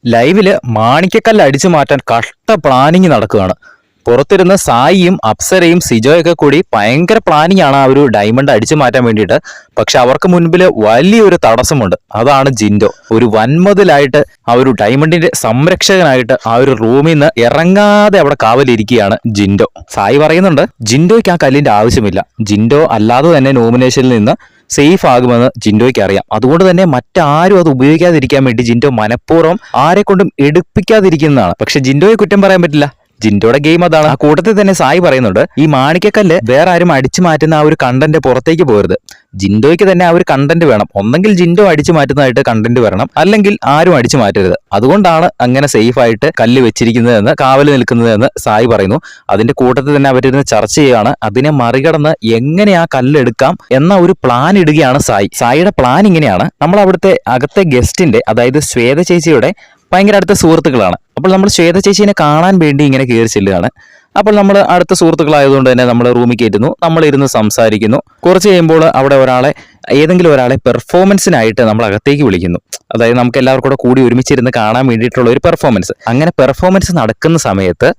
ലൈവില് മാണിക്കക്കല്ല് അടിച്ചു മാറ്റാൻ കഷ്ട പ്ലാനിങ് നടക്കുകയാണ്. പുറത്തിരുന്ന് സായിയും അപ്സരയും സിജോയൊക്കെ കൂടി ഭയങ്കര പ്ലാനിങ് ആണ് ആ ഒരു ഡയമണ്ട് അടിച്ചു മാറ്റാൻ വേണ്ടിയിട്ട്. പക്ഷെ അവർക്ക് മുൻപിൽ വലിയൊരു തടസ്സമുണ്ട്. അതാണ് ജിൻഡോ. ഒരു വൻമതിലായിട്ട് ആ ഒരു ഡയമണ്ടിന്റെ സംരക്ഷകനായിട്ട് ആ ഒരു റൂമിൽ നിന്ന് ഇറങ്ങാതെ അവിടെ കാവലിരിക്കുകയാണ് ജിൻഡോ. സായി പറയുന്നുണ്ട് ജിൻഡോയ്ക്ക് ആ കല്ലിന്റെ ആവശ്യമില്ല. ജിൻഡോ അല്ലാതെ തന്നെ നോമിനേഷനിൽ നിന്ന് സേഫ് ആകുമെന്ന് ജിൻഡോയ്ക്ക് അറിയാം. അതുകൊണ്ട് തന്നെ മറ്റാരും അത് ഉപയോഗിക്കാതിരിക്കാൻ വേണ്ടി ജിൻഡോ മനഃപൂർവ്വം ആരെ കൊണ്ടും എടുപ്പിക്കാതിരിക്കുന്നതാണ്. പക്ഷെ ജിൻഡോയെ കുറ്റം പറയാൻ പറ്റില്ല. ജിൻഡോയുടെ ഗെയിം അതാണ്. ആ കൂട്ടത്തിൽ തന്നെ സായി പറയുന്നുണ്ട് ഈ മാണിക്കക്കല്ല് വേറെ ആരും അടിച്ചു മാറ്റുന്ന ആ ഒരു കണ്ടന്റ് പുറത്തേക്ക് പോകരുത്. ജിൻഡോയ്ക്ക് തന്നെ ആ ഒരു കണ്ടന്റ് വേണം. ഒന്നെങ്കിൽ ജിൻഡോ അടിച്ചു മാറ്റുന്നതായിട്ട് കണ്ടന്റ് വരണം, അല്ലെങ്കിൽ ആരും അടിച്ചു മാറ്റരുത്. അതുകൊണ്ടാണ് അങ്ങനെ സേഫ് ആയിട്ട് കല്ല് വെച്ചിരിക്കുന്നതെന്ന്, കാവല് നിൽക്കുന്നതെന്ന് സായി പറയുന്നു. അതിന്റെ കൂട്ടത്തിൽ തന്നെ അവരിരുന്ന് ചർച്ച ചെയ്യുകയാണ്. അതിനെ മറികടന്ന് എങ്ങനെ ആ കല്ല് എടുക്കാം എന്ന ഒരു പ്ലാൻ ഇടുകയാണ് സായി. സായിയുടെ പ്ലാൻ ഇങ്ങനെയാണ്. നമ്മൾ അവിടുത്തെ അകത്തെ ഗസ്റ്റിന്റെ, അതായത് ശ്വേത ചേച്ചിയുടെ ഭയങ്കര അടുത്ത സുഹൃത്തുക്കളാണ്. അപ്പോൾ നമ്മൾ ശ്വേത ചേച്ചീനെ കാണാൻ വേണ്ടി ഇങ്ങനെ കയറി ചെല്ലുകയാണ്. അപ്പോൾ നമ്മൾ അടുത്ത സുഹൃത്തുക്കളായതുകൊണ്ട് തന്നെ നമ്മൾ റൂമിൽ കയറ്റുന്നു, നമ്മളിരുന്ന് സംസാരിക്കുന്നു. കുറച്ച് കഴിയുമ്പോൾ അവിടെ ഏതെങ്കിലും ഒരാളെ പെർഫോമൻസിനായിട്ട് നമ്മൾ അകത്തേക്ക് വിളിക്കുന്നു. അതായത് നമുക്ക് എല്ലാവർക്കും കൂടി ഒരുമിച്ചിരുന്ന് കാണാൻ വേണ്ടിയിട്ടുള്ള ഒരു പെർഫോമൻസ്. അങ്ങനെ പെർഫോമൻസ് നടക്കുന്ന സമയത്ത്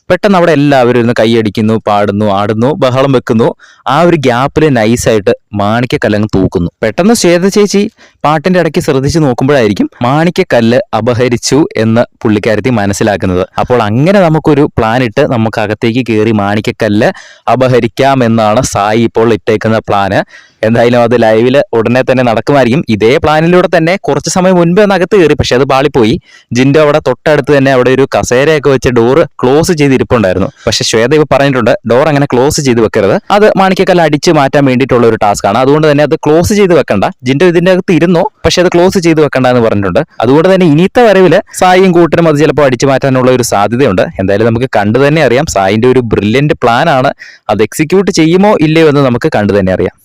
പെട്ടെന്ന് അവിടെ എല്ലാവരും ഇരുന്ന് കൈയടിക്കുന്നു, പാടുന്നു, ആടുന്നു, ബഹളം വെക്കുന്നു. ആ ഒരു ഗ്യാപ്പിൽ നൈസായിട്ട് മാണിക്കക്കല്ല് തൂക്കുന്നു. പെട്ടെന്ന് ശ്വേത ചേച്ചി പാട്ടിന്റെ ഇടയ്ക്ക് ശ്രദ്ധിച്ച് നോക്കുമ്പോഴായിരിക്കും മാണിക്കക്കല്ല് അപഹരിച്ചു എന്ന് പുള്ളിക്കാരത്തി മനസ്സിലാക്കുന്നത്. അപ്പോൾ അങ്ങനെ നമുക്കൊരു പ്ലാൻ ഇട്ട് നമുക്ക് അകത്തേക്ക് കയറി മാണിക്കക്കല്ല് അപഹരിക്കാമെന്നാണ് സായി ഇപ്പോൾ ഇട്ടേക്കുന്ന പ്ലാന്. എന്തായാലും അത് ലൈവില് ഉടനെ തന്നെ നടക്കുമായിരിക്കും. ഇതേ പ്ലാനിലൂടെ തന്നെ കുറച്ച് സമയം മുൻപ് ഒന്ന് അകത്ത് കയറി, പക്ഷെ അത് പാളിപ്പോയി. ജിൻഡോ അവിടെ തൊട്ടടുത്ത് തന്നെ അവിടെ ഒരു കസേരയൊക്കെ വെച്ച് ഡോറ് ക്ലോസ് ചെയ്തിരിപ്പുണ്ടായിരുന്നു. പക്ഷെ ശ്വേത ഇപ്പൊ പറഞ്ഞിട്ടുണ്ട് ഡോർ അങ്ങനെ ക്ലോസ് ചെയ്ത് വെക്കരുത്, അത് മാണിക്കക്കല്ല് അടിച്ചു മാറ്റാൻ വേണ്ടിയിട്ടുള്ള ഒരു ടാസ്ക് ആണ്. അതുകൊണ്ട് തന്നെ അത് ക്ലോസ് ചെയ്ത് വെക്കണ്ട. ജിൻഡോ ഇതിന്റെ അകത്ത് ഇരുന്നോ, പക്ഷെ അത് ക്ലോസ് ചെയ്ത് വെക്കണ്ട എന്ന് പറഞ്ഞിട്ടുണ്ട്. അതുകൊണ്ട് തന്നെ ഇനിയത്തെ വരവില് സായിയും കൂട്ടരും അത് ചിലപ്പോൾ അടിച്ചു മാറ്റാനുള്ള ഒരു സാധ്യതയുണ്ട്. എന്തായാലും നമുക്ക് കണ്ടു തന്നെ അറിയാം. സായിന്റെ ഒരു ബ്രില്യന്റ് പ്ലാൻ ആണ്. അത് എക്സിക്യൂട്ട് ചെയ്യുമോ ഇല്ലയോ എന്ന് നമുക്ക് കണ്ടു തന്നെ അറിയാം.